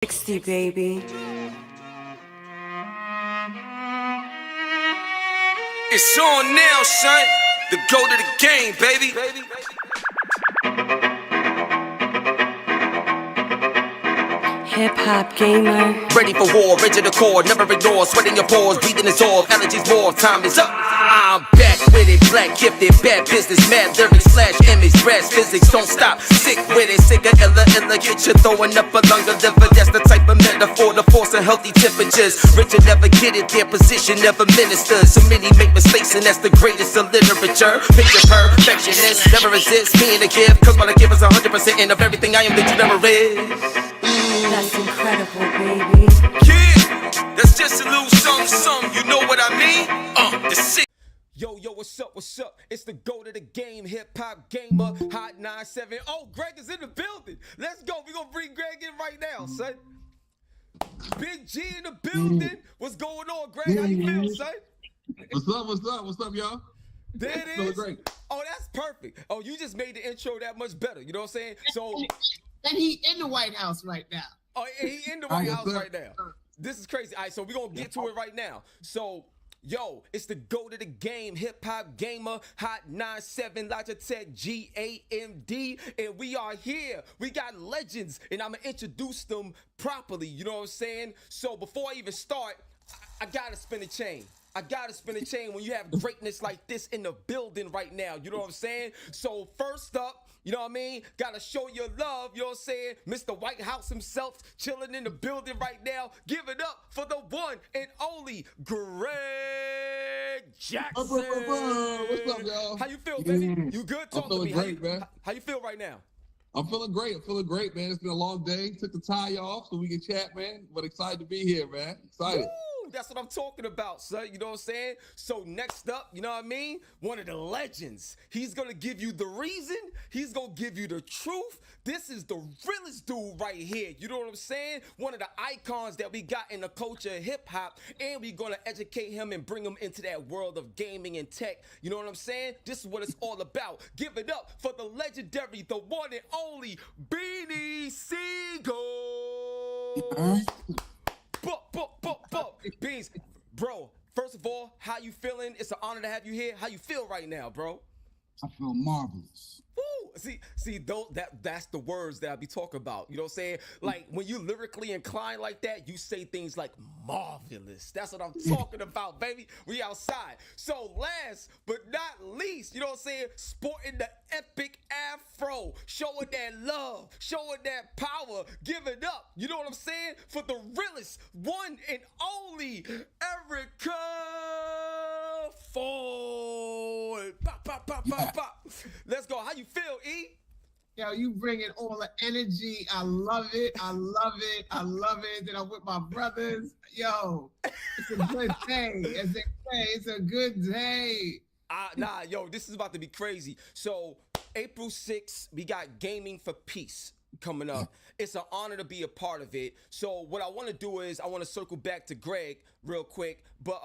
60, baby. It's on now, son. The go to the game, baby. HipHopGamer. Ready for war, rigid the core, never ignore. Sweating your pores, breathing is off. Allergies more, time is up. I'm back with it, black gifted, bad business, mad lyrics, flash image, brass physics, don't stop. Sick with it, sicker, illa, get you throwing up a lung of liver. That's the type of metaphor, the force of healthy temperatures. Richard never get it, their position never ministers. So many make mistakes, and that's the greatest of literature. Picture perfectionist, never resist being a gift. Cause what I give is 100% of everything I am that you never is. That's incredible, baby. Yeah, that's just a little something, you know what I mean? The sick. Yo, what's up? It's the go to the game, HipHopGamer, Hot 97. Oh, Greg is in the building. Let's go. We're going to bring Greg in right now, son. Big G in the building. What's going on, Greg? How you feel, son? What's up, y'all? There it Feeling is. great. Oh, that's perfect. Oh, you just made the intro that much better. You know what I'm saying? So, And he in the White House right now. oh, he in the White House sir. right now. This is crazy. All right, so we're going to get to it right now. So, yo, it's the go to the game, HipHopGamer, Hot 97, Logitech GAMD, and we are here. We got legends, and I'm going to introduce them properly, you know what I'm saying? So before I even start, I got to spin a chain. I gotta spin a chain when you have greatness like this in the building right now. You know what I'm saying? So first up, you know what I mean? Gotta show your love, you know what I'm saying? Mr. White House himself chilling in the building right now. Give it up for the one and only Greg Jackson. What's up, y'all? How you feel, baby? You good? Talk to me. Great, man. How you feel right now? I'm feeling great, man. It's been a long day. Took the tie off so we can chat, man. But excited to be here, man. Excited. Woo, that's what I'm talking about, son. You know what I'm saying? So next up, you know what I mean? One of the legends. He's gonna give you the reason. He's gonna give you the truth. This is the realest dude right here. You know what I'm saying? One of the icons that we got in the culture of hip hop, and we're gonna educate him and bring him into that world of gaming and tech. You know what I'm saying? This is what it's all about. Give it up for the legendary, the one and only Beanie Sigel. Beans, bro, first of all, how you feeling? It's an honor to have you here. How you feel right now, bro? I feel marvelous. Woo! See, that's the words that I be talking about. You know what I'm saying? Like when you lyrically inclined like that, you say things like marvelous. That's what I'm talking about, baby. We outside. So last but not least, you know what I'm saying? Sporting the epic afro, showing that love, showing that power. Give it up. You know what I'm saying? For the realest, one and only Erica Ford. Pop, pop, pop, pop, pop. Let's go. How you feel, E? Yo, you bringing all the energy. I love it. Then I'm with my brothers. Yo, it's a good day. It's a good day. Nah, yo, this is about to be crazy. So April 6th, we got Gaming for Peace coming up. It's an honor to be a part of it. So what I want to do is I want to circle back to Greg real quick. But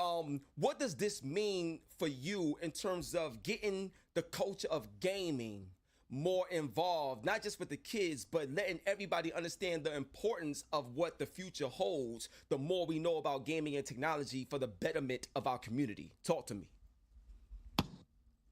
what does this mean for you in terms of getting the culture of gaming more involved, not just with the kids, but letting everybody understand the importance of what the future holds, the more we know about gaming and technology for the betterment of our community? Talk to me.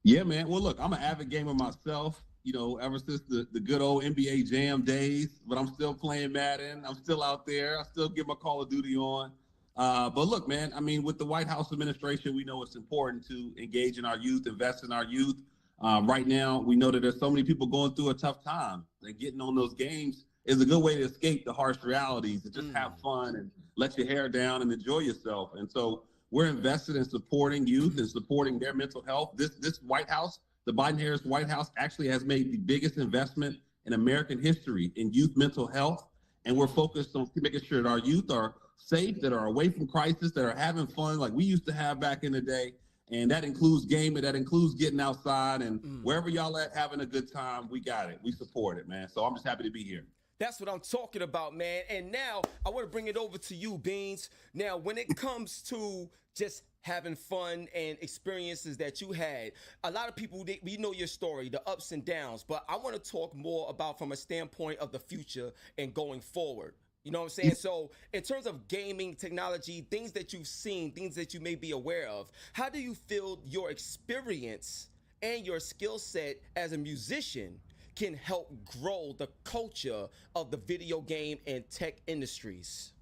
Yeah, man. Well, look, I'm an avid gamer myself, you know, ever since the good old NBA Jam days, but I'm still playing Madden. I'm still out there. I still get my Call of Duty on. But look, man, I mean, with the White House administration, we know it's important to engage in our youth, invest in our youth. Right now, we know that there's so many people going through a tough time, and getting on those games is a good way to escape the harsh realities and just have fun and let your hair down and enjoy yourself. And so we're invested in supporting youth and supporting their mental health. This White House, the Biden-Harris White House, actually has made the biggest investment in American history in youth mental health. And we're focused on making sure that our youth are safe, that are away from crisis, that are having fun like we used to have back in the day. And that includes gaming, that includes getting outside, and wherever y'all at having a good time, we got it. We support it, man. So I'm just happy to be here. That's what I'm talking about, man. And now I want to bring it over to you, Beans. Now, when it comes to just having fun and experiences that you had, a lot of people, we know your story, the ups and downs, but I want to talk more about from a standpoint of the future and going forward. You know what I'm saying? So in terms of gaming technology, things that you've seen, things that you may be aware of, how do you feel your experience and your skill set as a musician can help grow the culture of the video game and tech industries?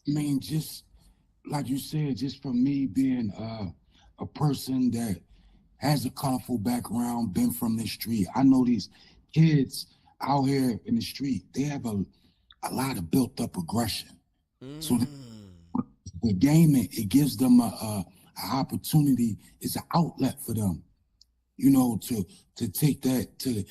I mean, just like you said, just from me being a person that has a colorful background, been from the street, I know these kids out here in the street, they have a lot of built up aggression. So the gaming, it gives them a opportunity, it's an outlet for them, you know, to take that, to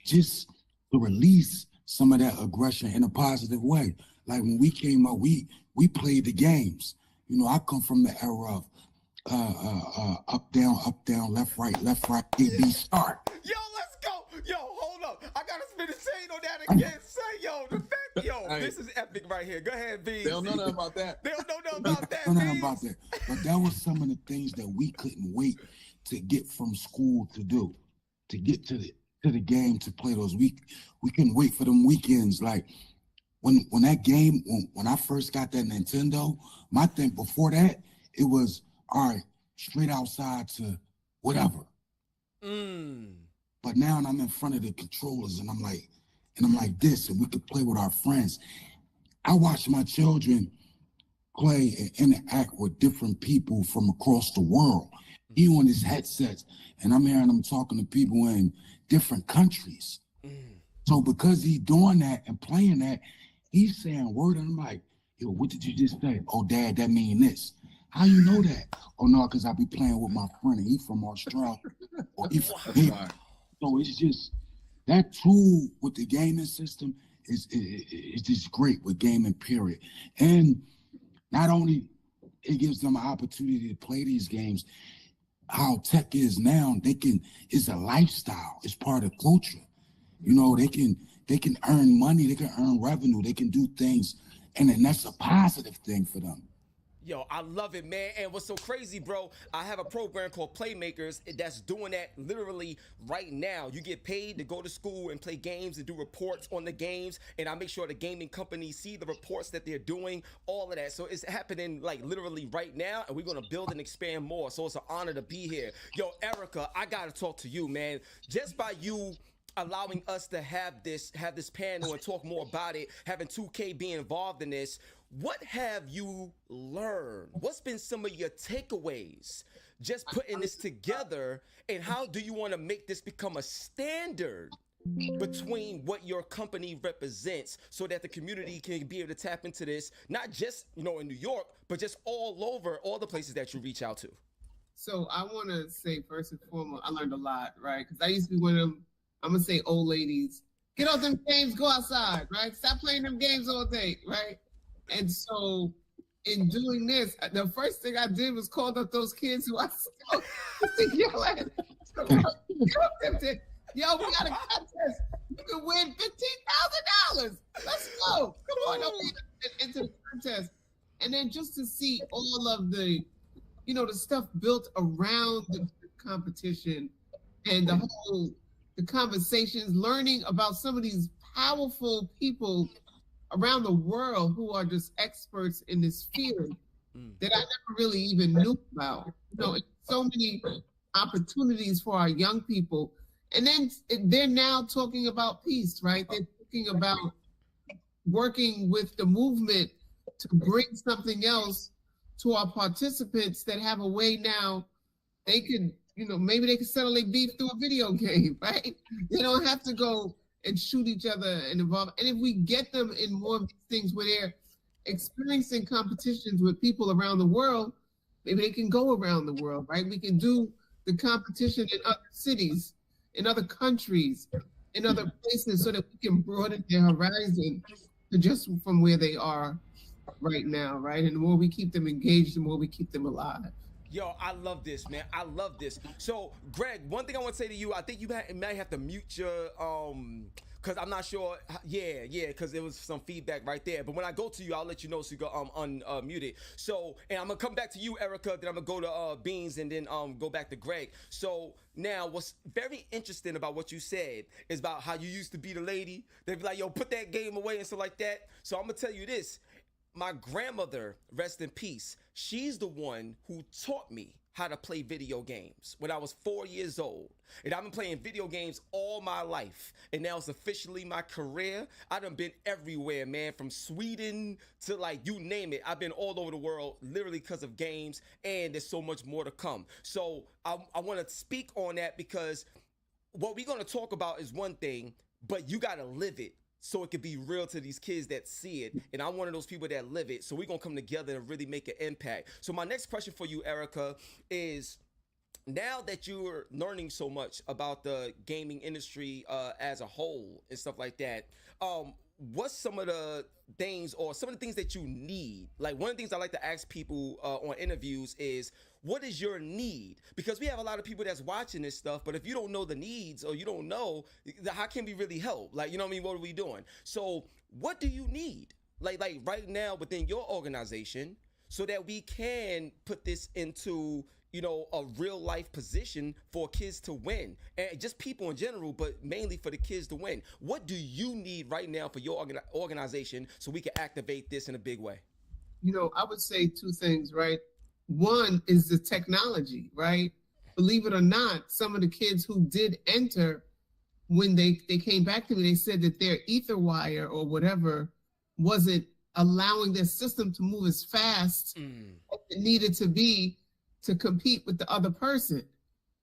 just to release some of that aggression in a positive way. Like when we came up, we played the games. You know, I come from the era of up, down, left, right, A, B, start. Yo, let's go. Yo, hold up. I gotta spin the chain on that again. Say, yo, the fact, yo, this is epic right here. Go ahead, B. They don't know nothing about that. They don't know nothing about that. Nothing about that. But that was some of the things that we couldn't wait to get from school to do, to get to the game, to play those. We couldn't wait for them weekends. Like when that game, when I first got that Nintendo, my thing before that, it was, all right, straight outside to whatever. But now I'm in front of the controllers and I'm like this, and we could play with our friends. I watch my children play and interact with different people from across the world. He on his headsets, and I'm hearing him talking to people in different countries. So because he's doing that and playing that, he's saying word, and I'm like, yo, what did you just say? Oh, Dad, that mean this. How you know that? Oh, no, because I be playing with my friend, and he from Australia. Or he from here. So it's just, that tool with the gaming system is just great with gaming, period. And not only it gives them an opportunity to play these games, how tech is now, it's a lifestyle. It's part of culture. You know, they can earn money, they can earn revenue, they can do things, and then that's a positive thing for them. Yo, I love it, man. And what's so crazy, bro, I have a program called Playmakers that's doing that literally right now. You get paid to go to school and play games and do reports on the games, and I make sure the gaming companies see the reports that they're doing, all of that. So it's happening like literally right now, and we're gonna build and expand more. So it's an honor to be here. Yo, Erica, I gotta talk to you, man. Just by you allowing us to have this panel and talk more about it, having 2K be involved in this, what have you learned? What's been some of your takeaways just putting this together, and how do you want to make this become a standard between what your company represents so that the community can be able to tap into this, not just, you know, in New York, but just all over, all the places that you reach out to? So I want to say, first and foremost, I learned a lot, right? Because I used to be one of them, I'm going to say, old ladies, get off them games, go outside, right? Stop playing them games all day, right? And so in doing this, the first thing I did was called up those kids who I saw to yell at. Yo, we got a contest. You can win $15,000. Let's go. Come on, into the contest. And then just to see all of the, you know, the stuff built around the competition and the conversations, learning about some of these powerful people around the world who are just experts in this field that I never really even knew about. You know, so many opportunities for our young people. And then they're now talking about peace, right? They're talking about working with the movement to bring something else to our participants that have a way now they could, you know, maybe they could settle their beef through a video game, right? They don't have to go and shoot each other and involve. And if we get them in more of these things where they're experiencing competitions with people around the world, maybe they can go around the world, right? We can do the competition in other cities, in other countries, in other places, so that we can broaden their horizon to just from where they are right now, right? And the more we keep them engaged, the more we keep them alive. Yo, I love this, man. I love this. So, Greg, one thing I want to say to you, I think you might have to mute your because I'm not sure. Yeah, because there was some feedback right there. But when I go to you, I'll let you know so you go unmute it. So, and I'm gonna come back to you, Erica. Then I'm gonna go to Beans, and then go back to Greg. So now, what's very interesting about what you said is about how you used to be the lady. They'd be like, "Yo, put that game away" and stuff like that. So I'm gonna tell you this. My grandmother, rest in peace, she's the one who taught me how to play video games when I was 4 years old. And I've been playing video games all my life. And now it's officially my career. I done been everywhere, man, from Sweden to like you name it. I've been all over the world literally because of games, and there's so much more to come. So I want to speak on that because what we're going to talk about is one thing, but you got to live it so it could be real to these kids that see it. And I'm one of those people that live it. So we're going to come together and really make an impact. So my next question for you, Erica, is now that you're learning so much about the gaming industry as a whole and stuff like that, what's some of the things or some of the things that you need? Like one of the things I like to ask people on interviews is, what is your need? Because we have a lot of people that's watching this stuff, but if you don't know the needs or you don't know, how can we really help? Like, you know what I mean? What are we doing? So what do you need? Like right now within your organization so that we can put this into, you know, a real life position for kids to win, and just people in general, but mainly for the kids to win. What do you need right now for your organization so we can activate this in a big way? You know, I would say two things, right? One is the technology, right? Believe it or not, some of the kids who did enter, when they came back to me, they said that their ether wire or whatever wasn't allowing their system to move as fast as it needed to be to compete with the other person.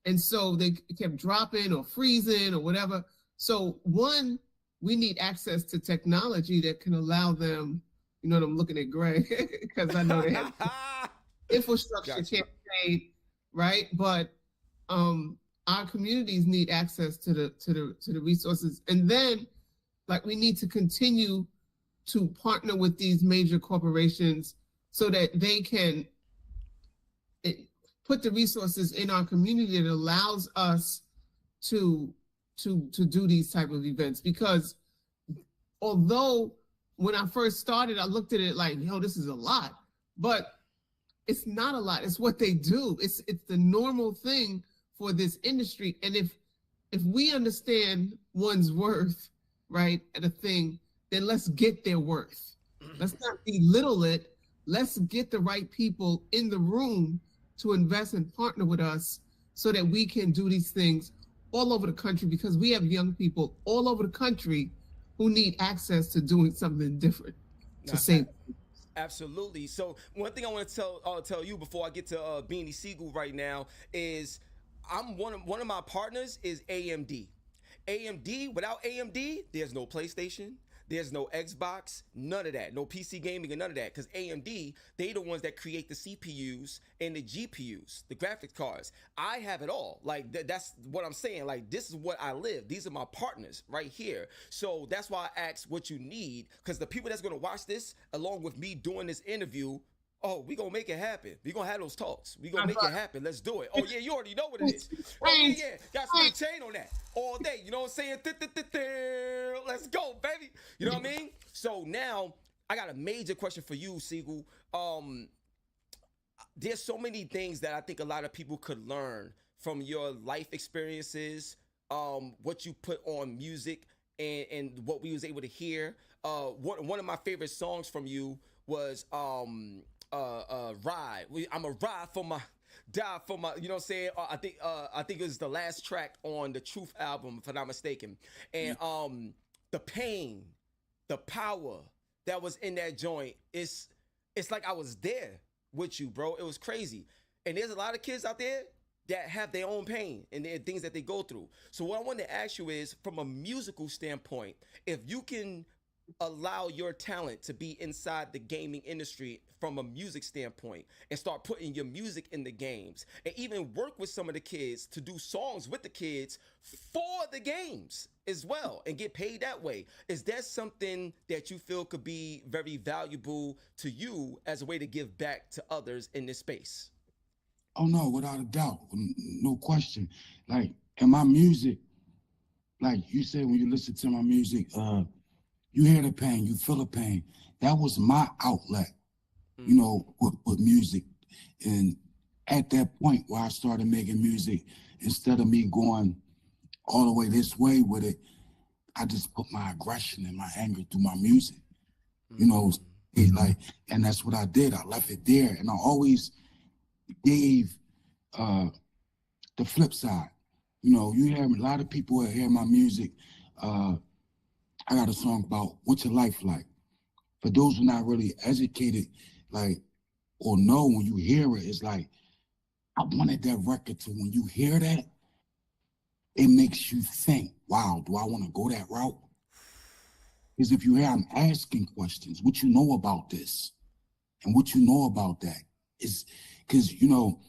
And so they kept dropping or freezing or whatever. So one, we need access to technology that can allow them, you know, I'm looking at Greg because I know they have infrastructure campaign, right? But our communities need access to the resources. And then like we need to continue to partner with these major corporations so that they can put the resources in our community that allows us to do these type of events. Because although when I first started, I looked at it like, yo, this is a lot, but it's not a lot. It's what they do. It's the normal thing for this industry. And if we understand one's worth, right, at a thing, then let's get their worth. Let's not belittle it. Let's get the right people in the room to invest and partner with us so that we can do these things all over the country, because we have young people all over the country who need access to doing something different to save. Absolutely. So one thing I want to tell you before I get to Beanie Sigel right now is I'm one of my partners is AMD. AMD, without AMD, there's no PlayStation, there's no Xbox, none of that, no PC gaming and none of that, because AMD, they the ones that create the CPUs and the GPUs, the graphics cards. I have it all. Like that's what I'm saying. Like this is what I live. These are my partners right here. So that's why I asked what you need, because the people that's gonna watch this along with me doing this interview, oh, we gonna make it happen. We gonna have those talks. We gonna make it happen. Let's do it. Oh yeah, you already know what it is. Oh yeah. Got to spend chain on that all day. You know what I'm saying? Let's go, baby. You know what I mean? So now I got a major question for you, Sigel. There's so many things that I think a lot of people could learn from your life experiences, what you put on music, and what we was able to hear. One of my favorite songs from you was Ride. I'm a ride for my, die for my, you know what I'm saying? I think it was the last track on the Truth album, if I'm not mistaken. And the pain, the power that was in that joint, it's like I was there with you, bro. It was crazy. And there's a lot of kids out there that have their own pain and their things that they go through. So what I wanted to ask you is, from a musical standpoint, if you can allow your talent to be inside the gaming industry from a music standpoint and start putting your music in the games, and even work with some of the kids to do songs with the kids for the games as well and get paid that way, is that something that you feel could be very valuable to you as a way to give back to others in this space? Oh no, without a doubt, no question. Like in my music, like you said, when you listen to my music, you hear the pain, you feel the pain. That was my outlet, you know, with music. And at that point where I started making music, instead of me going all the way this way with it, I just put my aggression and my anger through my music. You know, and that's what I did. I left it there, and I always gave the flip side. You know, you hear a lot of people hear my music. I got a song about what's your life like. For those who are not really educated, like, or know when you hear it, it's like, I wanted that record to, when you hear that, it makes you think, wow, do I want to go that route? Because if you hear I'm asking questions, what you know about this and what you know about that is, because, you know,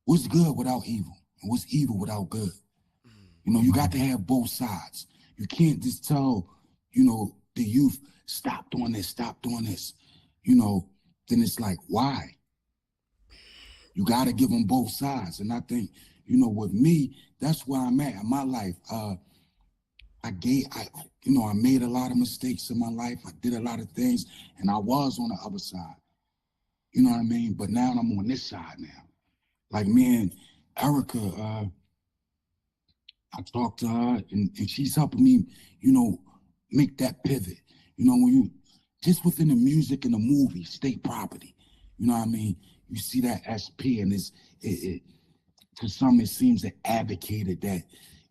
what's good without evil and what's evil without good? You know, you got to have both sides. You can't just tell, you know, the youth, stop doing this, stop doing this. You know, then it's like, why? You got to give them both sides. And I think, you know, with me, that's where I'm at in my life. I made a lot of mistakes in my life. I did a lot of things, and I was on the other side. You know what I mean? But now I'm on this side now. Like me and Erica, I talked to her, and she's helping me, you know, make that pivot. You know, when you, just within the music and the movie, state property, you know what I mean? You see that SP, and to some, it seems that advocated that,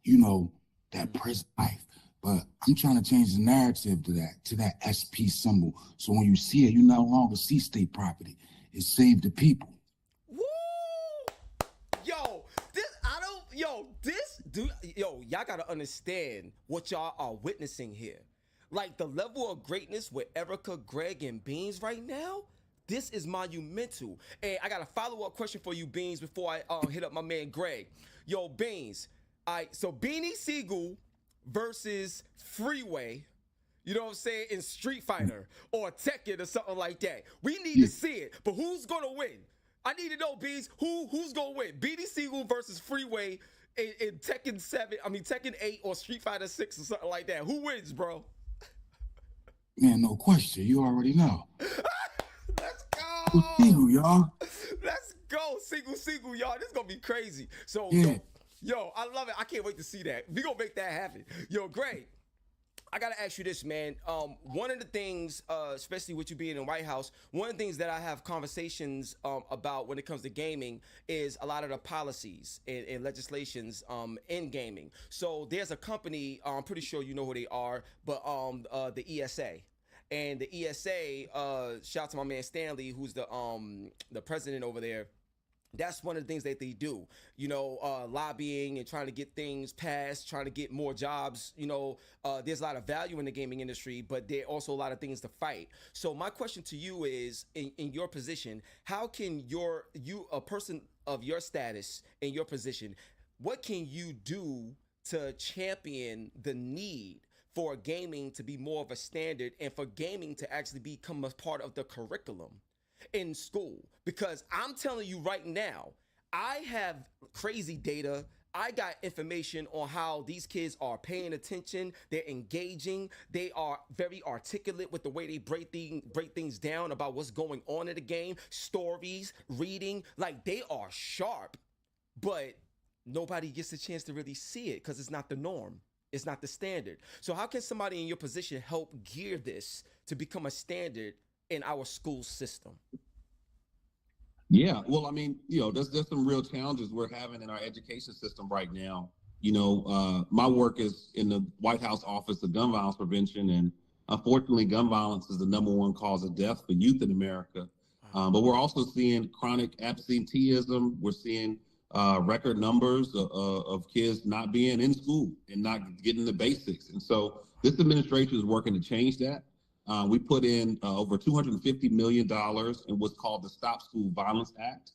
you know, that prison life. But I'm trying to change the narrative to that SP symbol. So when you see it, you no longer see state property. It saved the people. Woo! Y'all gotta understand what y'all are witnessing here. Like the level of greatness with Erica, Greg, and Beans right now, this is monumental. And I got a follow-up question for you, Beans, before I hit up my man Greg. Yo, Beans, all right, so Beanie Sigel versus Freeway, you know what I'm saying, in Street Fighter or Tekken or something like that. We need to see it, but who's gonna win? I need to know, Beans, who's gonna win? Beanie Sigel versus Freeway in Tekken 8 or Street Fighter 6 or something like that. Who wins, bro? Man, no question. You already know. Let's go. Sigel, y'all. Let's go. Sigel, y'all. This is gonna be crazy. So, yo, I love it. I can't wait to see that. We gonna make that happen. Yo, Greg, I gotta ask you this, man. One of the things, especially with you being in White House, one of the things that I have conversations about when it comes to gaming is a lot of the policies and legislations in gaming. So there's a company, I'm pretty sure you know who they are, but the ESA. And the ESA, shout out to my man Stanley, who's the president over there. That's one of the things that they do, you know, lobbying and trying to get things passed, trying to get more jobs. You know, there's a lot of value in the gaming industry, but there are also a lot of things to fight. So my question to you is, in your position, how can you, a person of your status in your position, what can you do to champion the need for gaming to be more of a standard and for gaming to actually become a part of the curriculum in school? Because I'm telling you right now, I have crazy data. I got information on how these kids are paying attention, they're engaging, they are very articulate with the way they break things down about what's going on in the game, stories, reading, like they are sharp, but nobody gets a chance to really see it because it's not the norm. It's not the standard. So how can somebody in your position help gear this to become a standard in our school system? Yeah, well, I mean, you know, there's some real challenges we're having in our education system right now. You know, my work is in the White House Office of Gun Violence Prevention, and unfortunately, gun violence is the #1 cause of death for youth in America. But we're also seeing chronic absenteeism. We're seeing record numbers of kids not being in school and not getting the basics. And so this administration is working to change that. We put in over $250 million in what's called the Stop School Violence Act,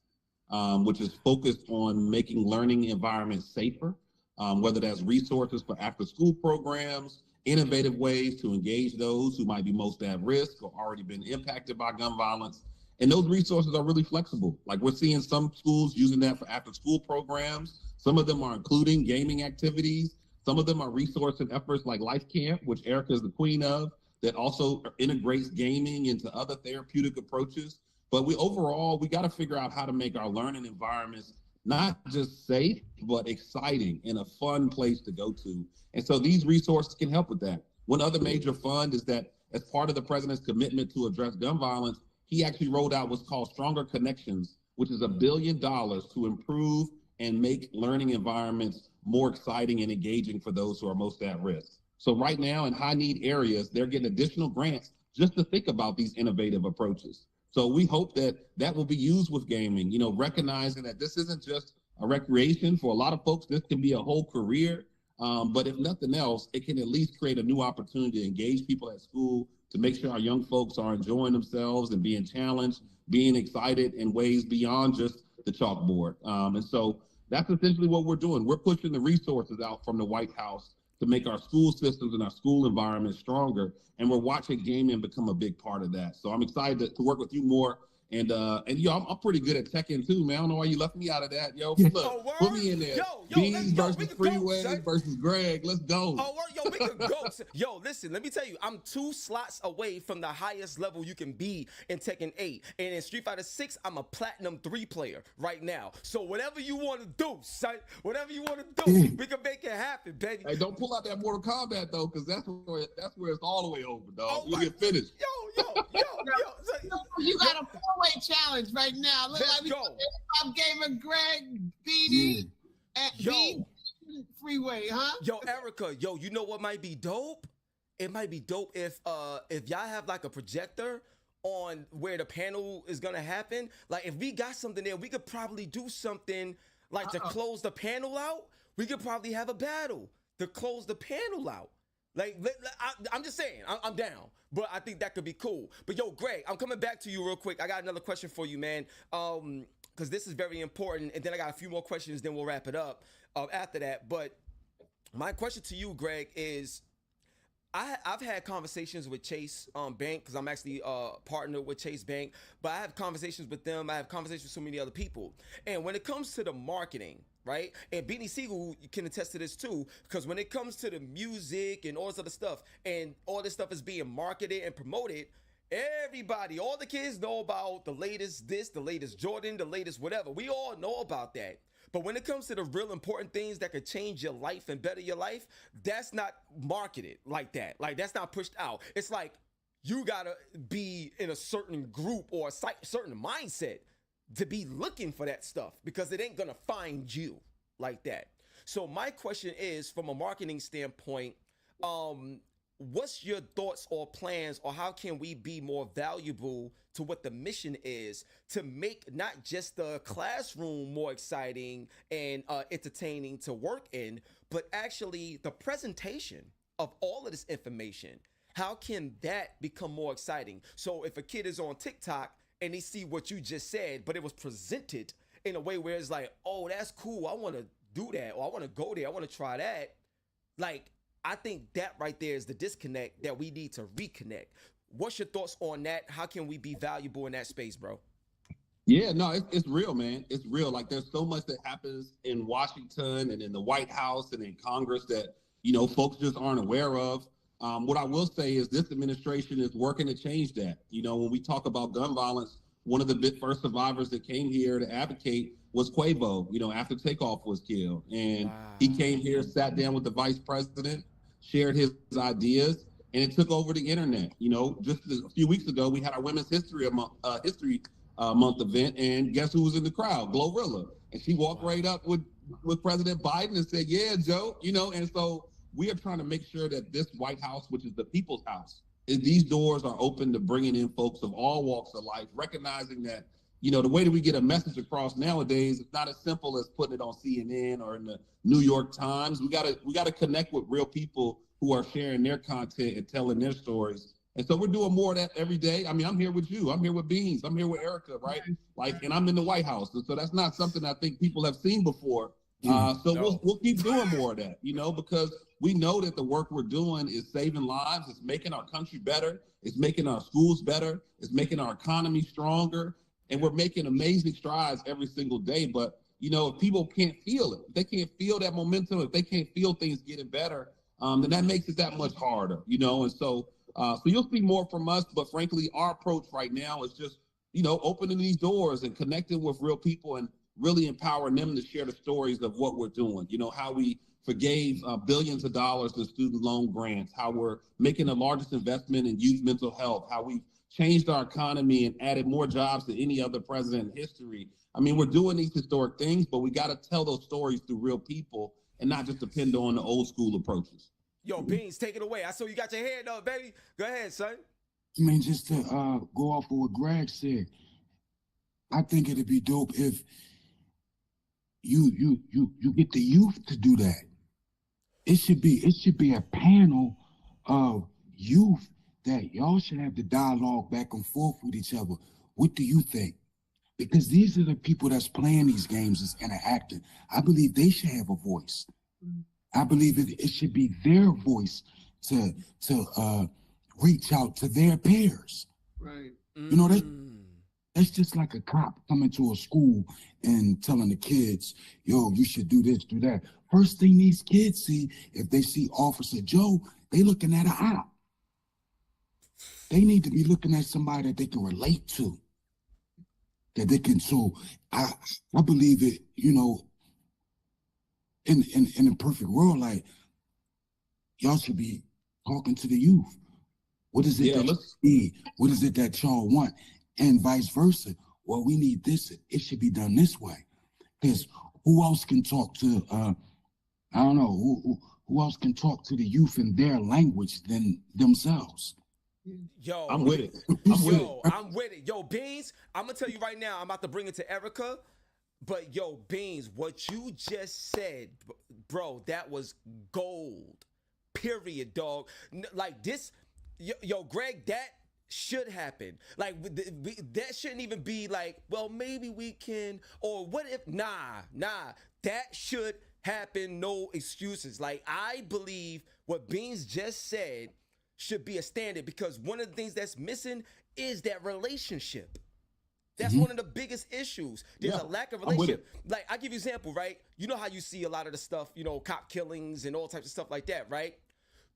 which is focused on making learning environments safer, whether that's resources for after-school programs, innovative ways to engage those who might be most at risk or already been impacted by gun violence, And those resources are really flexible. Like we're seeing some schools using that for after school programs. Some of them are including gaming activities. Some of them are resourcing efforts like Life Camp, which Erica is the queen of, that also integrates gaming into other therapeutic approaches. But we got to figure out how to make our learning environments not just safe, but exciting and a fun place to go to. And so these resources can help with that. One other major fund is that as part of the president's commitment to address gun violence, he actually rolled out what's called Stronger Connections, which is $1 billion to improve and make learning environments more exciting and engaging for those who are most at risk. So right now in high need areas, they're getting additional grants just to think about these innovative approaches. So we hope that that will be used with gaming, you know, recognizing that this isn't just a recreation. For a lot of folks, this can be a whole career. But if nothing else, it can at least create a new opportunity to engage people at school, to make sure our young folks are enjoying themselves and being challenged, being excited in ways beyond just the chalkboard. And so that's essentially what we're doing. We're pushing the resources out from the White House to make our school systems and our school environments stronger. And we're watching gaming become a big part of that. So I'm excited to work with you more. And yo, I'm pretty good at tech-in too, man. I don't know why you left me out of that. Yo, look, put me in there. Beans versus Freeway versus Greg. Let's go. Oh, yo, we can go. Yo, listen, let me tell you, I'm 2 slots away from the highest level you can be in Tekken 8. And in Street Fighter 6, I'm a Platinum 3 player right now. So whatever you want to do, son, whatever you want to do, we can make it happen, baby. Hey, don't pull out that Mortal Kombat, though, because that's where it's all the way over, dog. You'll get finished. Yo. You got a 4-way challenge right now. Look, Let's like go. HipHopGamer, Greg, Beanie, and Freeway, huh? Yo, Erica, you know what might be dope? It might be dope if y'all have like a projector on where the panel is gonna happen. Like if we got something there, we could probably do something like to close the panel out. We could probably have a battle to close the panel out. Like, I'm just saying, I'm down, but I think that could be cool. But yo, Greg, I'm coming back to you real quick. I got another question for you, man, because this is very important. And then I got a few more questions, then we'll wrap it up after that. But my question to you, Greg, is I've had conversations with Chase Bank, because I'm actually partnered with Chase Bank, but I have conversations with them. I have conversations with so many other people. And when it comes to the marketing, right? And Beanie Sigel can attest to this too, because when it comes to the music and all this other stuff, and all this stuff is being marketed and promoted, everybody, all the kids know about the latest this, the latest Jordan, the latest whatever. We all know about that. But when it comes to the real important things that could change your life and better your life, that's not marketed like that. Like that's not pushed out. It's like you gotta be in a certain group or a certain mindset to be looking for that stuff, because it ain't gonna find you like that. So my question is, from a marketing standpoint, what's your thoughts or plans, or how can we be more valuable to what the mission is, to make not just the classroom more exciting and entertaining to work in, but actually the presentation of all of this information? How can that become more exciting? So if a kid is on TikTok and they see what you just said, but it was presented in a way where it's like, oh, that's cool, I want to do that, or I want to go there, I want to try that. Like, I think that right there is the disconnect that we need to reconnect. What's your thoughts on that? How can we be valuable in that space, bro? Yeah, no, it's real, man. It's real. Like there's so much that happens in Washington and in the White House and in Congress that, you know, folks just aren't aware of. What I will say is this administration is working to change that. You know, when we talk about gun violence, one of the first survivors that came here to advocate was Quavo, you know, after Takeoff was killed. And he came here, sat down with the vice president, shared his ideas, and it took over the internet. You know, just a few weeks ago, we had our Women's History Month event, and guess who was in the crowd? Glorilla. And she walked right up with President Biden and said, yeah, Joe, you know, and so we are trying to make sure that this White House, which is the people's house, these doors are open to bringing in folks of all walks of life, recognizing that, you know, the way that we get a message across nowadays, it's not as simple as putting it on CNN or in the New York Times. We gotta connect with real people who are sharing their content and telling their stories. And so we're doing more of that every day. I mean, I'm here with you. I'm here with Beans. I'm here with Erica, right? Like, and I'm in the White House. And so that's not something I think people have seen before. So we'll keep doing more of that, because we know that the work we're doing is saving lives. It's making our country better. It's making our schools better. It's making our economy stronger. And we're making amazing strides every single day. But, if people can't feel it, if they can't feel that momentum, if they can't feel things getting better, then that makes it that much harder, And so you'll see more from us. But frankly, our approach right now is just, opening these doors and connecting with real people and really empowering them to share the stories of what we're doing, how we forgave billions of dollars in student loan grants, how we're making the largest investment in youth mental health, how we've changed our economy and added more jobs than any other president in history. I mean, we're doing these historic things, but we got to tell those stories through real people and not just depend on the old school approaches. Yo, Beans, take it away. I saw you got your hand up, baby. Go ahead, son. I mean, just to go off of what Greg said, I think it'd be dope if you get the youth to do that. It should be a panel of youth that y'all should have the dialogue back and forth with each other. What do you think? Because these are the people that's playing these games, that's interacting. I believe they should have a voice. I believe it should be their voice to reach out to their peers. Right. That's just like a cop coming to a school and telling the kids, yo, you should do this, do that. First thing these kids see, if they see Officer Joe, they looking at an op. They need to be looking at somebody that they can relate to. That they can, so I believe it, in a perfect world, like, y'all should be talking to the youth. What is it that you need? What is it that y'all want? And vice versa. Well, we need this. It should be done this way. Because who else can talk to, I don't know, who else can talk to the youth in their language than themselves? Yo, I'm with it. I'm with it. Yo, Beans, I'm going to tell you right now, I'm about to bring it to Erica. But yo, Beans, what you just said, bro, that was gold. Period, dog. Like this, yo, Greg, that should happen. Like that shouldn't even be like, well, maybe we can, or what if, nah, that should happen. No excuses. Like, I believe what Beans just said should be a standard, because one of the things that's missing is that relationship. That's one of the biggest issues. There's a lack of relationship. Like, I give you an example, right? You know how you see a lot of the stuff, cop killings and all types of stuff like that, right?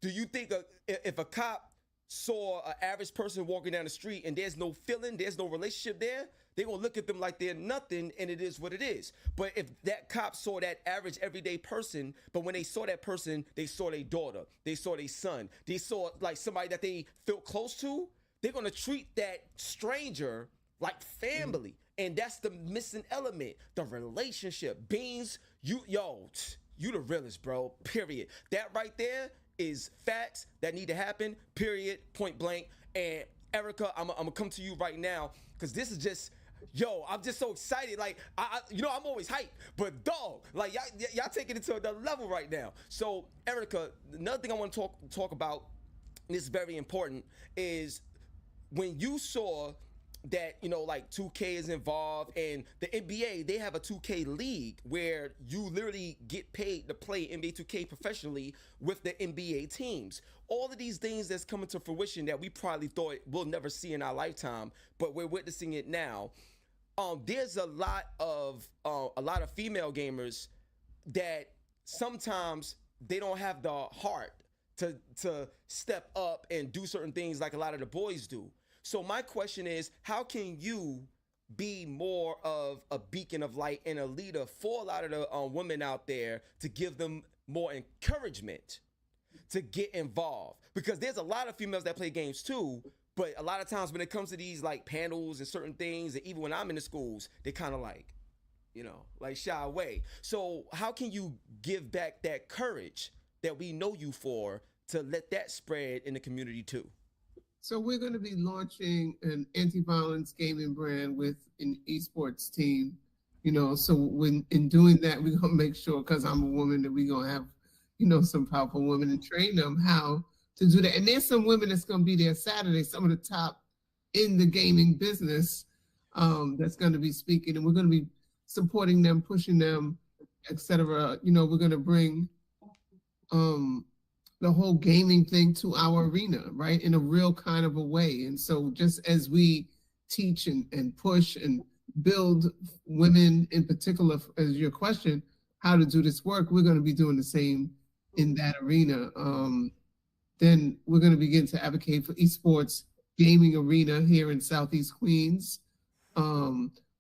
Do you think if a cop saw an average person walking down the street and there's no feeling, there's no relationship there, they're going to look at them like they're nothing, and it is what it is. But if that cop saw that average everyday person, but when they saw that person, they saw their daughter, they saw their son, they saw like somebody that they felt close to, they're going to treat that stranger like family. And that's the missing element, the relationship. Beans, you the realest, bro, period. That right there is facts that need to happen, period, point blank. And Erica, I'm gonna come to you right now, because this is just, I'm just so excited. Like, I'm always hyped, but dog, like y'all taking it to another level right now. So Erica, another thing I want to talk about, and this is very important, is when you saw that, like 2K is involved, and the NBA, they have a 2K league where you literally get paid to play NBA 2K professionally with the NBA teams. All of these things that's coming to fruition that we probably thought we'll never see in our lifetime, but we're witnessing it now. There's a lot of female gamers that sometimes they don't have the heart to step up and do certain things like a lot of the boys do. So my question is, how can you be more of a beacon of light and a leader for a lot of the women out there to give them more encouragement to get involved? Because there's a lot of females that play games too, but a lot of times when it comes to these like panels and certain things, and even when I'm in the schools, they kind of like, like shy away. So how can you give back that courage that we know you for, to let that spread in the community too? So we're going to be launching an anti-violence gaming brand with an esports team, so when in doing that, we're going to make sure, because I'm a woman, that we're going to have, some powerful women and train them how to do that. And there's some women that's going to be there Saturday, some of the top in the gaming business that's going to be speaking, and we're going to be supporting them, pushing them etc. You know, we're going to bring the whole gaming thing to our arena, right, in a real kind of a way. And so just as we teach and push and build women in particular, as your question, how to do this work, we're going to be doing the same in that arena. Then we're going to begin to advocate for esports gaming arena here in Southeast Queens,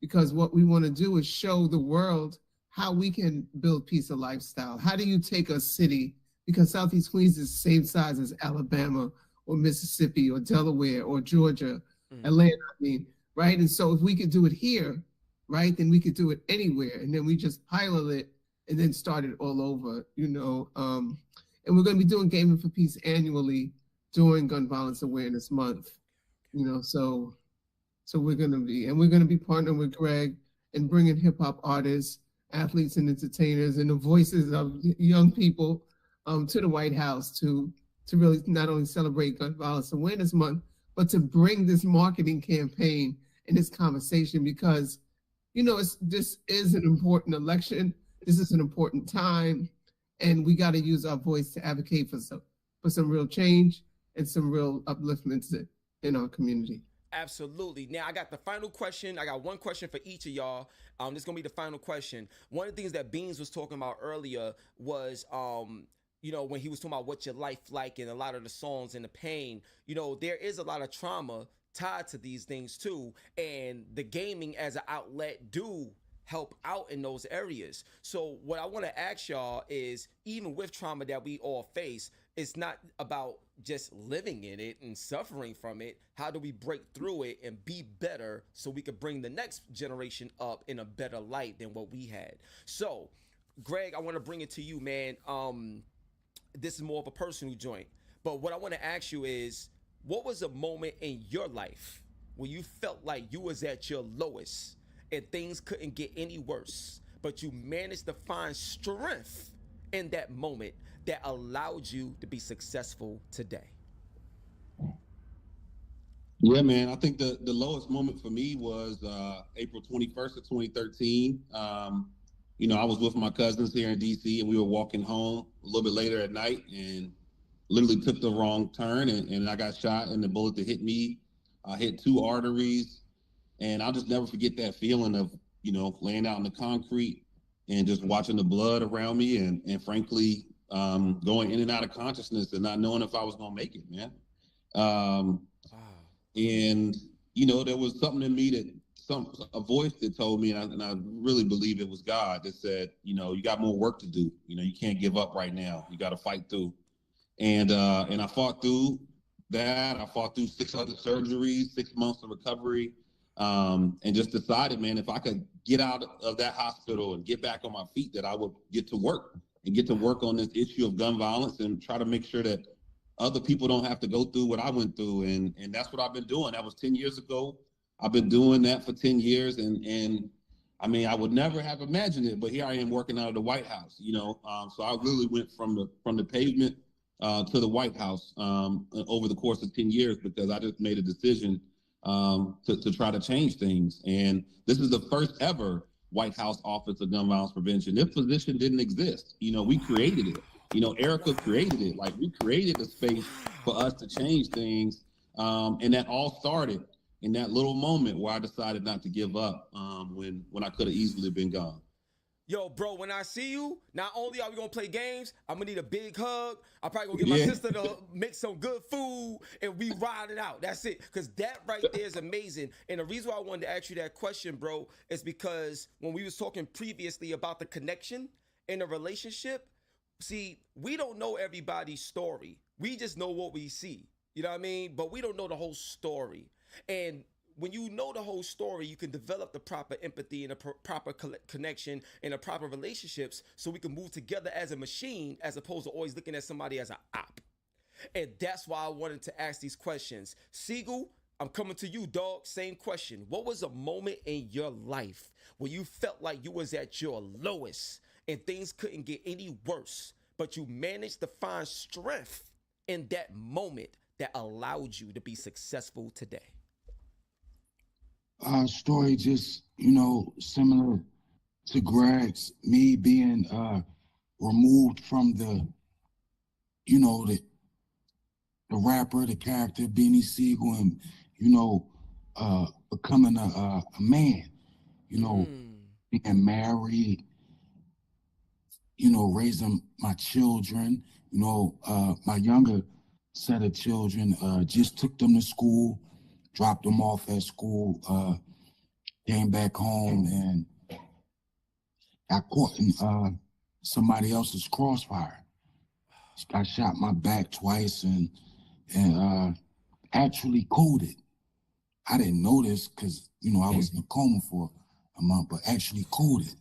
because what we want to do is show the world how we can build peace of lifestyle. How do you take a city, because Southeast Queens is the same size as Alabama or Mississippi or Delaware or Georgia, Atlanta, I mean, right? And so if we could do it here, right, then we could do it anywhere. And then we just pilot it and then start it all over, you know. And we're going to be doing Gaming for Peace annually during Gun Violence Awareness Month, you know. So we're going to be partnering with Greg and bringing hip hop artists, athletes, and entertainers and the voices of young people to the White House to really not only celebrate Gun Violence Awareness Month, but to bring this marketing campaign and this conversation, because, you know, this is an important election. This is an important time, and we got to use our voice to advocate for some real change and some real upliftments in our community. Absolutely. Now I got the final question. I got one question for each of y'all. This is gonna be the final question. One of the things that Beans was talking about earlier was, you know, when he was talking about what's your life like and a lot of the songs and the pain, you know, there is a lot of trauma tied to these things too. And the gaming as an outlet do help out in those areas. So what I want to ask y'all is, even with trauma that we all face, it's not about just living in it and suffering from it. How do we break through it and be better so we could bring the next generation up in a better light than what we had? So, Greg, I want to bring it to you, man. This is more of a personal joint. But what I want to ask you is, what was a moment in your life where you felt like you was at your lowest and things couldn't get any worse, but you managed to find strength in that moment that allowed you to be successful today? Yeah, man. I think the lowest moment for me was April 21st of 2013. You know, I was with my cousins here in DC, and we were walking home a little bit later at night, and literally took the wrong turn, and I got shot, and the bullet that hit me hit 2 arteries. And I'll just never forget that feeling of, you know, laying out in the concrete and just watching the blood around me, and frankly, going in and out of consciousness and not knowing if I was going to make it, man. And, you know, there was something in me a voice that told me, and I really believe it was God, that said, you know, you got more work to do. You know, you can't give up right now. You got to fight through. And I fought through that. I fought through 6 other surgeries, 6 months of recovery. And just decided, man, if I could get out of that hospital and get back on my feet, that I would get to work on this issue of gun violence and try to make sure that other people don't have to go through what I went through. And that's what I've been doing. That was 10 years ago. I've been doing that for 10 years. And I mean, I would never have imagined it, but here I am working out of the White House, you know? So I really went from the pavement to the White House over the course of 10 years, because I just made a decision to try to change things. And this is the first ever White House Office of Gun Violence Prevention. This position didn't exist. You know, we created it. You know, Erica created it. Like, we created a space for us to change things. And that all started in that little moment where I decided not to give up when I could have easily been gone. Yo, bro, when I see you, not only are we gonna play games, I'm gonna need a big hug. I'm probably gonna get my sister to make some good food, and we ride it out. That's it. Because that right there is amazing. And the reason why I wanted to ask you that question, bro, is because when we was talking previously about the connection in a relationship, see, we don't know everybody's story. We just know what we see. You know what I mean? But we don't know the whole story. And when you know the whole story, you can develop the proper empathy and a proper connection and the proper relationships, so we can move together as a machine, as opposed to always looking at somebody as an op. And that's why I wanted to ask these questions. Sigel, I'm coming to you, dog. Same question. What was a moment in your life where you felt like you was at your lowest and things couldn't get any worse, but you managed to find strength in that moment that allowed you to be successful today? Story just, you know, similar to Greg's, me being removed from the, you know, the rapper, the character, Beanie Sigel, and, you know, becoming a man, you know, being married, you know, raising my children, you know, my younger set of children, just took them to school, dropped them off at school, came back home and got caught in somebody else's crossfire. I shot my back twice and actually coded. I didn't know this because, you know, I was in a coma for a month, but actually coded.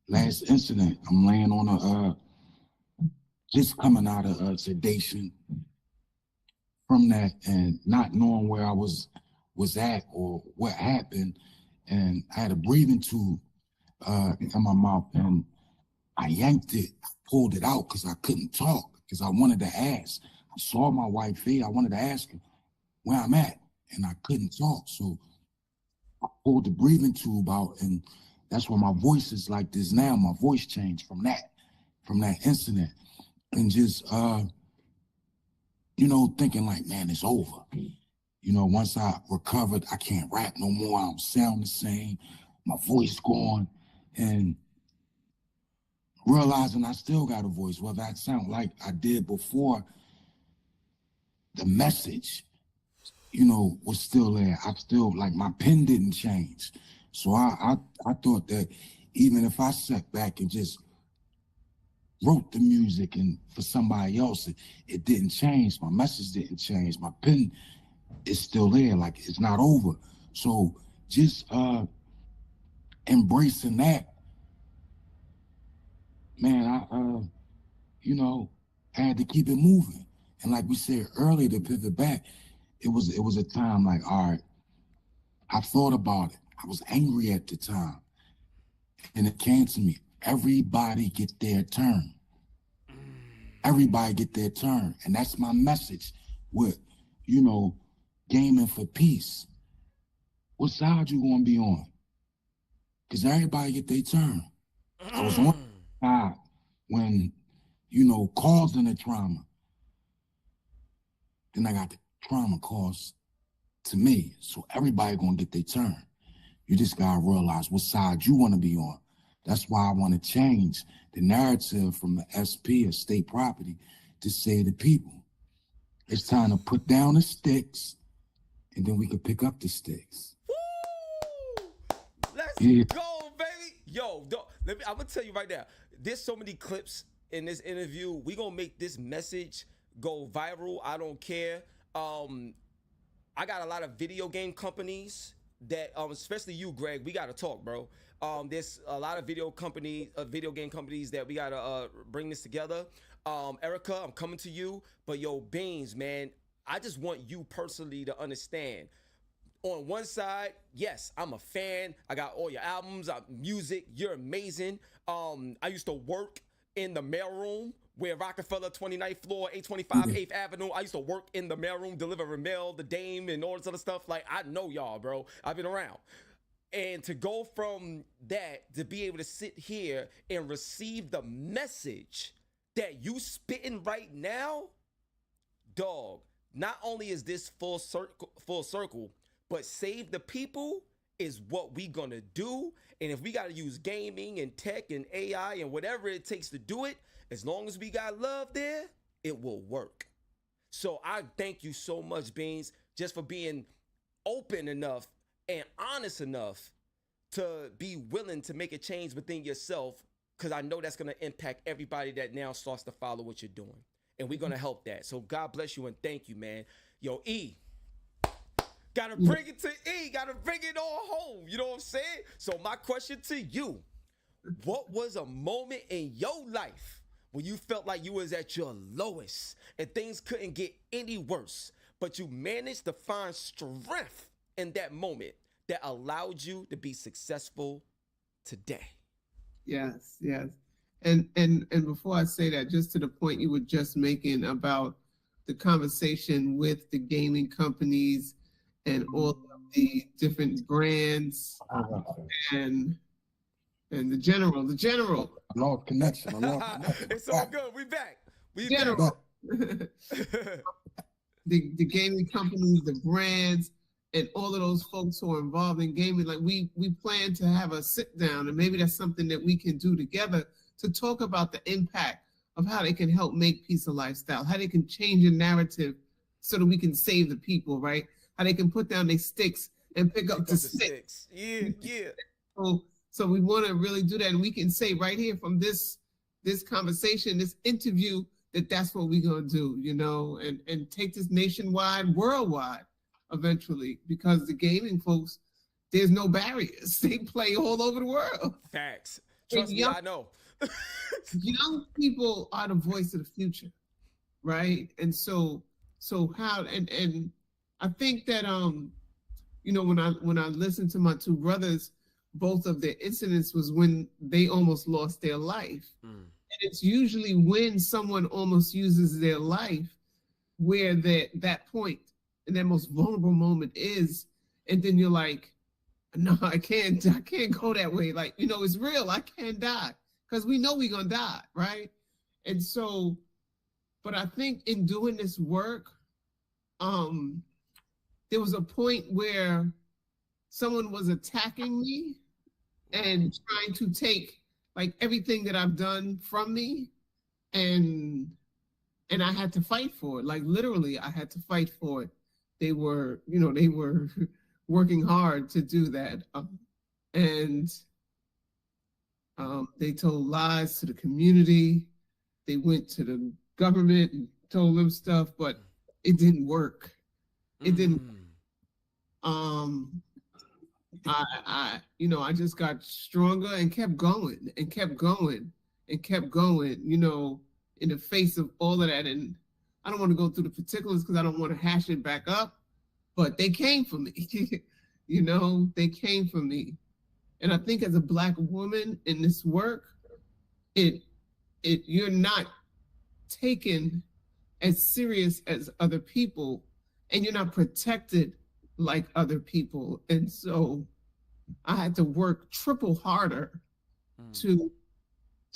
Last incident, I'm laying on just coming out of sedation from that and not knowing where I was at or what happened. And I had a breathing tube in my mouth and I yanked it, pulled it out because I couldn't talk because I wanted to ask. I saw my wife here. I wanted to ask her where I'm at and I couldn't talk. So I pulled the breathing tube out and that's why my voice is like this now. My voice changed from that incident and just, you know, thinking like, man, it's over. You know, once I recovered, I can't rap no more. I don't sound the same. My voice gone. And realizing I still got a voice, whether I sound like I did before, the message, you know, was still there. I still, like, my pen didn't change. So I thought that even if I sat back and just wrote the music and for somebody else, it didn't change. My message didn't change. My pen is still there, like it's not over. So just embracing that, man, I you know, had to keep it moving. And like we said earlier, to pivot back, it was a time like, all right, I thought about it. I was angry at the time. And it came to me, everybody get their turn. Everybody get their turn. And that's my message with, you know, gaming for peace. What side you gonna be on? Because everybody get their turn. I was on the side when, you know, causing the trauma. Then I got the trauma caused to me. So everybody gonna get their turn. You just gotta realize what side you wanna be on. That's why I wanna change the narrative from the SP or state property to say the people. It's time to put down the sticks and then we can pick up the sticks. Woo! Let's go, baby. Yo, I'm gonna tell you right now, there's so many clips in this interview. We gonna make this message go viral. I don't care. I got a lot of video game companies that, especially you, Greg, we gotta talk, bro. There's a lot of video game companies that we gotta bring this together. Erica, I'm coming to you. But yo, Beans, man, I just want you personally to understand. On one side, yes, I'm a fan. I got all your albums, music. You're amazing. I used to work in the mailroom where Rockefeller, 29th floor, 825 8th Avenue. I used to work in the mailroom, delivering mail, the Dame, and all this other stuff. Like, I know y'all, bro. I've been around. And to go from that to be able to sit here and receive the message that you spitting right now, dog, not only is this full circle, but save the people is what we gonna do. And if we gotta use gaming and tech and AI and whatever it takes to do it, as long as we got love there, it will work. So I thank you so much, Beans, just for being open enough and honest enough to be willing to make a change within yourself, because I know that's gonna impact everybody that now starts to follow what you're doing. And we're gonna help that. So God bless you and thank you, man. Yo, E, gotta bring it to E, gotta bring it all home. You know what I'm saying? So my question to you, what was a moment in your life when you felt like you was at your lowest and things couldn't get any worse, but you managed to find strength in that moment that allowed you to be successful today? Yes, yes. And before I say that, just to the point you were just making about the conversation with the gaming companies and all of the different brands and And the general, I lost connection. I lost connection. It's all good. We back. We general. back. The gaming companies, the brands, and all of those folks who are involved in gaming, like we plan to have a sit down, and maybe that's something that we can do together to talk about the impact of how they can help make peace a lifestyle, how they can change a narrative so that we can save the people, right? How they can put down their sticks and pick up the sticks. Yeah, yeah. So we want to really do that, and we can say right here from this conversation, this interview, that's what we're gonna do, you know, and take this nationwide, worldwide, eventually, because the gaming folks, there's no barriers. They play all over the world. Facts. Trust me, I know. Young people are the voice of the future, right? And so how and I think that you know, when I listened to my two brothers, both of their incidents was when they almost lost their life. And it's usually when someone almost uses their life where that point and that most vulnerable moment is, and then you're like, no, I can't go that way. Like, you know, it's real. I can't die because we know we're gonna die, right? And so, but I think in doing this work, there was a point where someone was attacking me and trying to take like everything that I've done from me, and I had to fight for it. Like literally, I had to fight for it. They were working hard to do that, and they told lies to the community. They went to the government and told them stuff, but it didn't work. It didn't. I just got stronger and kept going and kept going and kept going, you know, in the face of all of that. And I don't want to go through the particulars because I don't want to hash it back up, but they came for me. You know, they came for me. And I think as a Black woman in this work, you're not taken as serious as other people, and you're not protected like other people. And so I had to work triple harder to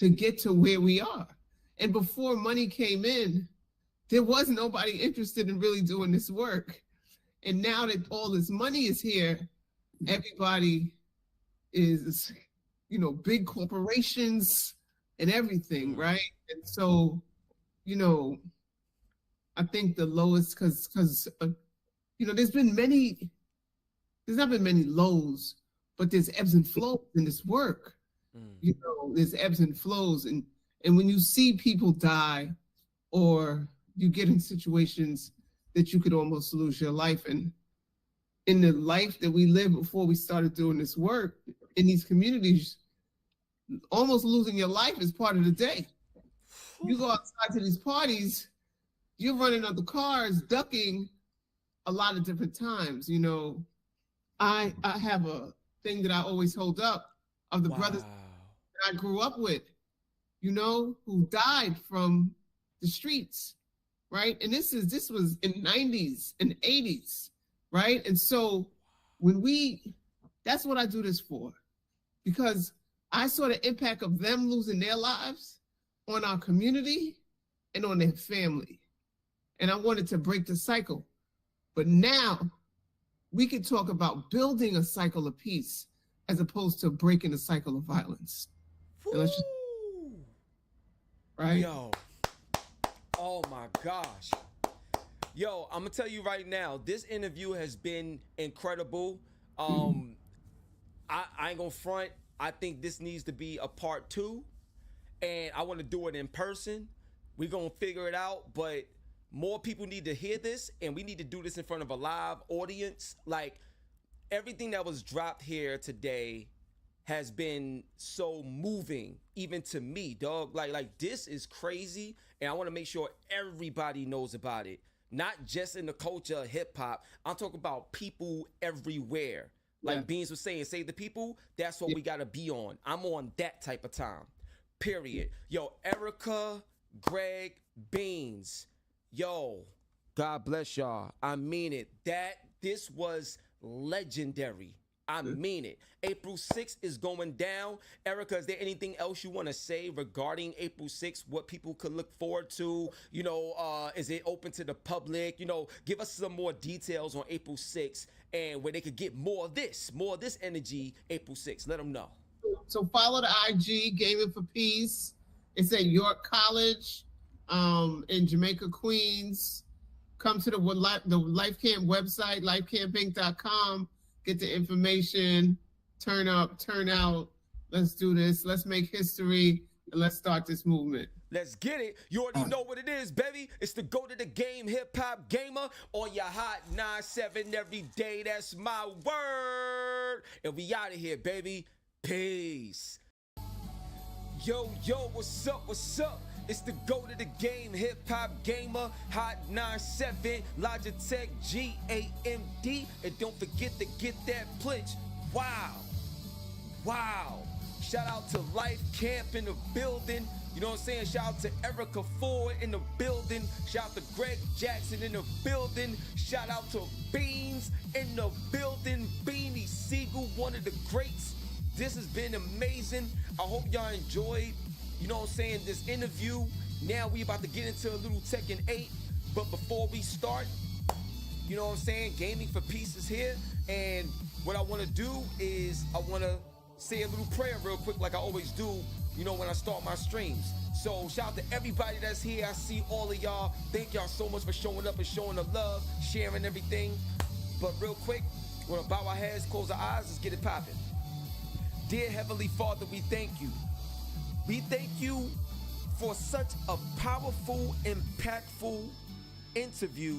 get to where we are. And before money came in, there was nobody interested in really doing this work. And now that all this money is here, everybody is, you know, big corporations and everything, right? And so, you know, I think the lowest, because you know, there's not been many lows, but there's ebbs and flows in this work. You know, there's ebbs and flows. And when you see people die, or you get in situations that you could almost lose your life. And in the life that we lived before we started doing this work in these communities, almost losing your life is part of the day. You go outside to these parties, you're running other cars, ducking a lot of different times. You know, I have a thing that I always hold up of the brothers that I grew up with, you know, who died from the streets, right? And this was in 90s and 80s, right? And so that's what I do this for, because I saw the impact of them losing their lives on our community and on their family. And I wanted to break the cycle. But now we can talk about building a cycle of peace as opposed to breaking a cycle of violence. Right? Yo. Oh my gosh. Yo, I'm gonna tell you right now, this interview has been incredible. I ain't gonna front. I think this needs to be a part 2, and I want to do it in person. We're gonna figure it out, but more people need to hear this, and we need to do this in front of a live audience. Like, everything that was dropped here today has been so moving, even to me, dog. Like this is crazy, and I want to make sure everybody knows about it. Not just in the culture of hip hop. I'm talking about people everywhere. Like Beans was saying, save the people. That's what we gotta be on. I'm on that type of time. Period. Yo, Erica, Greg, Beans. Yo, God bless y'all. I mean it. This was legendary. I mean it. April 6th is going down. Erica, is there anything else you want to say regarding April 6th? What people could look forward to? You know, is it open to the public? You know, give us some more details on April 6th and where they could get more of this energy April 6th. Let them know. So follow the IG, Gaming for Peace. It's at York College in Jamaica, Queens. Come to the LifeCamp website, lifecampinc.com. Get the information. Turn up, turn out. Let's do this. Let's make history, and let's start this movement. Let's get it. You already know what it is, baby. It's the go to the game HipHopGamer on your hot 9-7 every day. That's my word. And we out of here, baby. Peace. Yo, what's up? What's up? It's the go to the game HipHopGamer, hot 9-7, Logitech GAMD, and don't forget to get that pledge. Wow. Shout out to Life Camp in the building. You know what I'm saying? Shout out to Erica Ford in the building. Shout out to Greg Jackson in the building. Shout out to Beans in the building. Beanie Sigel, one of the greats. This has been amazing. I hope y'all enjoyed, you know what I'm saying, this interview. Now we about to get into a little Tekken 8. But before we start, you know what I'm saying, Gaming for Peace is here. And what I want to do is I want to say a little prayer real quick like I always do, you know, when I start my streams. So shout out to everybody that's here. I see all of y'all. Thank y'all so much for showing up and showing the love, sharing everything. But real quick, we're going to bow our heads, close our eyes, let's get it popping. Dear Heavenly Father, we thank you. We thank you for such a powerful, impactful interview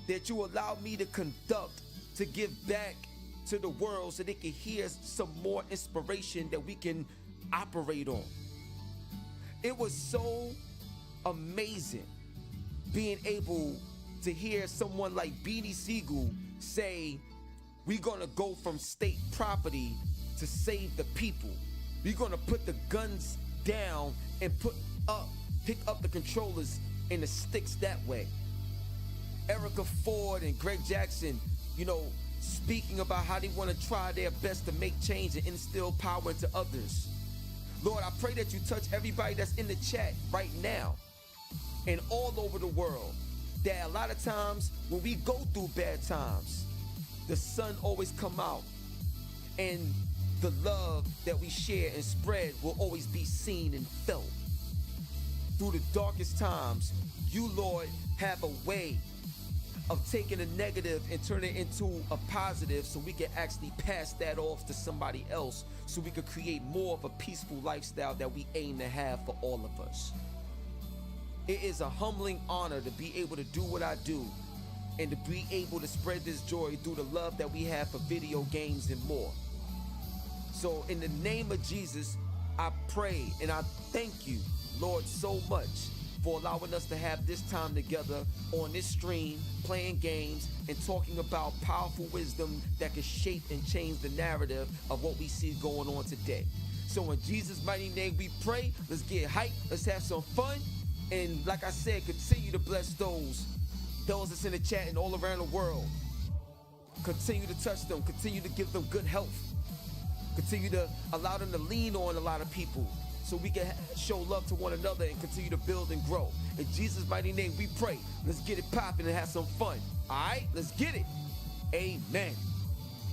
that you allowed me to conduct to give back to the world so they can hear some more inspiration that we can operate on. It was so amazing being able to hear someone like Beanie Sigel say, we're gonna go from state property to save the people. We're gonna put the guns down and pick up the controllers and the sticks that way. Erica Ford and Greg Jackson, you know, speaking about how they want to try their best to make change and instill power into others. Lord, I pray that you touch everybody that's in the chat right now and all over the world, that a lot of times when we go through bad times, the sun always come out and the love that we share and spread will always be seen and felt. Through the darkest times, you, Lord, have a way of taking a negative and turning it into a positive so we can actually pass that off to somebody else so we could create more of a peaceful lifestyle that we aim to have for all of us. It is a humbling honor to be able to do what I do and to be able to spread this joy through the love that we have for video games and more. So in the name of Jesus, I pray and I thank you, Lord, so much for allowing us to have this time together on this stream, playing games and talking about powerful wisdom that can shape and change the narrative of what we see going on today. So in Jesus' mighty name we pray. Let's get hyped, let's have some fun, and like I said, continue to bless those that's in the chat and all around the world. Continue to touch them, continue to give them good health, continue to allow them to lean on a lot of people so we can show love to one another and continue to build and grow. In Jesus' mighty name we pray. Let's get it popping and have some fun. All right, let's get it. Amen.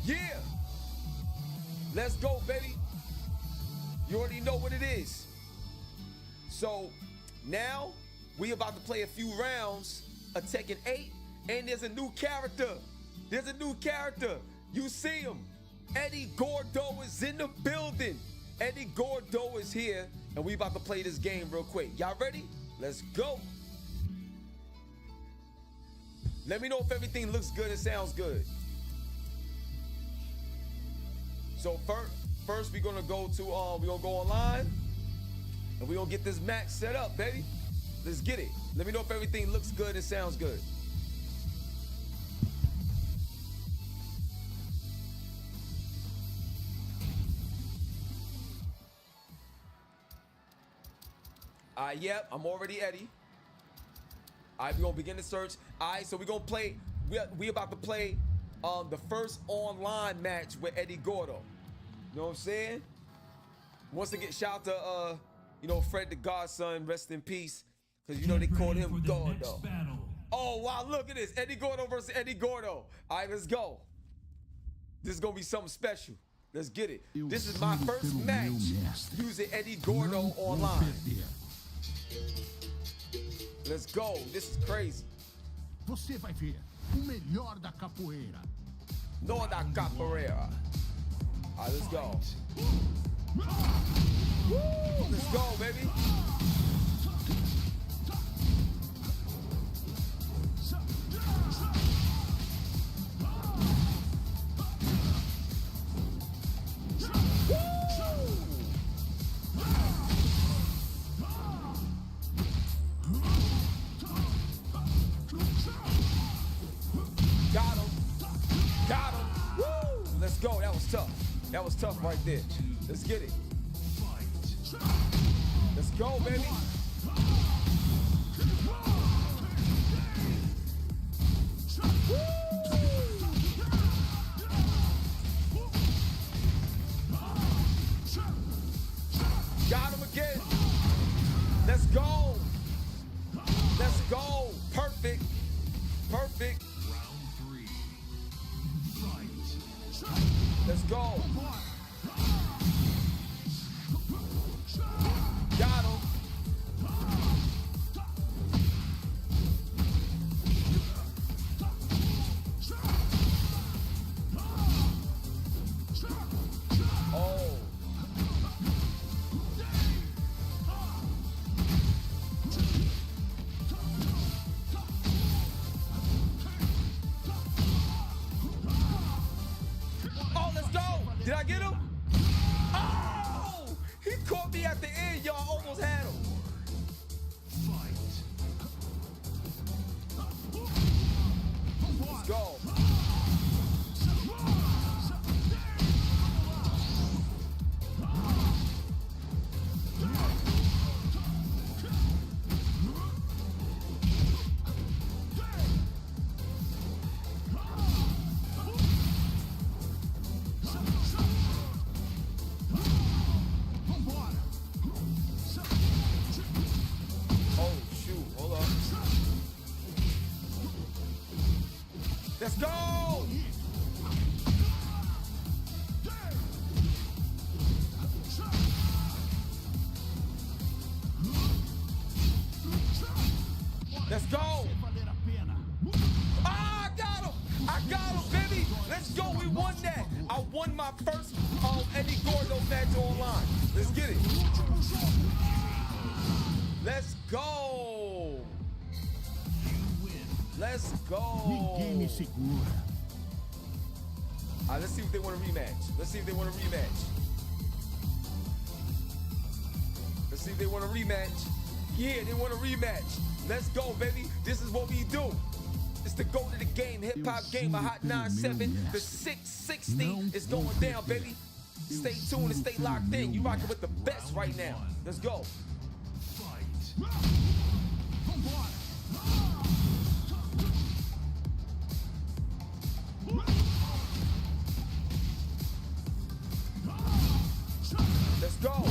Yeah. Let's go, baby. You already know what it is. So now we about to play a few rounds of Tekken 8, and there's a new character. There's a new character. You see him. Eddie Gordo is in the building. Eddie Gordo is here, and we about to play this game real quick. Y'all ready? Let's go. Let me know if everything looks good and sounds good. So first we're gonna go to we're gonna go online, and we're gonna get this match set up, baby. Let's get it. Let me know if everything looks good and sounds good. Yep, I'm already Eddie. All right, we're gonna begin the search. All right, so we're gonna play, we about to play the first online match with Eddie Gordo. You know what I'm saying? Once again, shout out to you know, Fred the Godson, rest in peace, because you know they called him Gordo. Oh wow, look at this, Eddie Gordo versus Eddie Gordo. All right, let's go. This is gonna be something special. Let's get it. This is my first match using Eddie Gordo online. Let's go. This is crazy. Você vai ver o melhor da capoeira. No da capoeira. All right, let's go. Woo, let's go, baby. Got him. Got him. Woo! Let's go. That was tough. That was tough right there. Let's get it. Let's go, baby. Got him again. Let's go. Let's go. Perfect. Perfect. Let's go. Got him. Oh. Oh, let's go. Did I get him? Oh! He caught me at the end, y'all. Almost had him. Let's go. Oh, shoot. Hold up. Let's go! Let's go! Ah, I got him! I got him, baby! Let's go! We won that! I won my first Eddie Gordo match online. Let's get it! Let's go! Let's go! Ninguém me segura. All right, let's see if they want a rematch. Let's see if they want a rematch. Let's see if they want a rematch. Yeah, they want a rematch. Let's go, baby. This is what we do. It's the go to the game, HipHopGamer, Hot 97. The 660 is going down, baby. Stay tuned and stay locked in. You rocking with the best right now. Let's go. Let's go.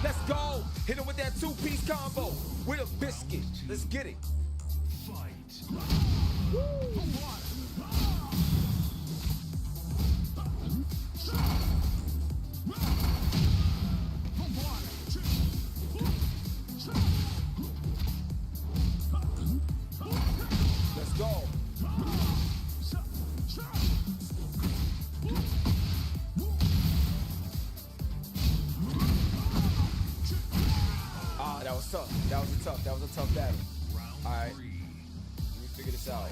Let's go. Hit him with that two-piece combo with a biscuit. Let's get it. Let's go. Ah, that was tough. That was a tough battle. All right, let me figure this out.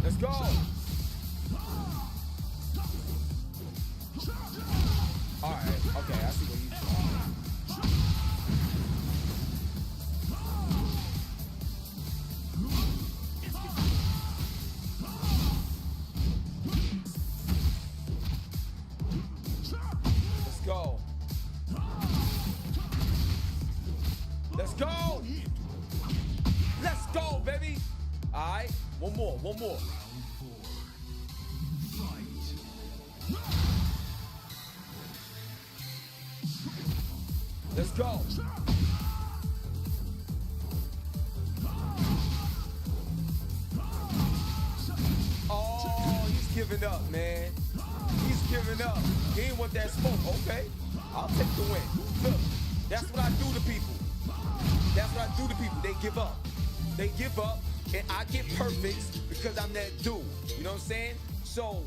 Let's go. All right, okay, I see what he's doing. One more. Let's go. Oh, he's giving up, man. He's giving up. He ain't want that smoke. Okay, I'll take the win. Look, that's what I do to people. That's what I do to people. They give up. They give up, and I get perfects because I'm that dude. You know what I'm saying? So,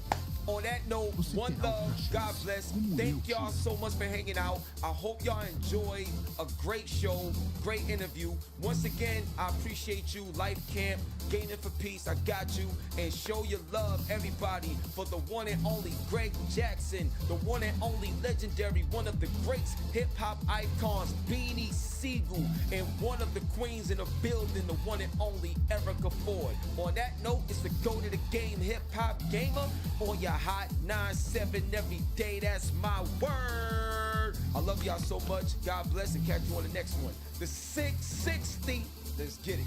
on that note, one love, God bless. Thank y'all so much for hanging out. I hope y'all enjoyed a great show, great interview. Once again, I appreciate you, Life Camp, Gaining for Peace, I got you. And show your love, everybody, for the one and only Greg Jackson, the one and only legendary, one of the greats, hip-hop icons, Beanie Sigel, and one of the queens in the building, the one and only Erica Ford. On that note, it's the Go to the Game Hip-Hop Gamer on your Hot 9-7 every day. That's my word. I love y'all so much. God bless, and catch you on the next one. The 660. Let's get it.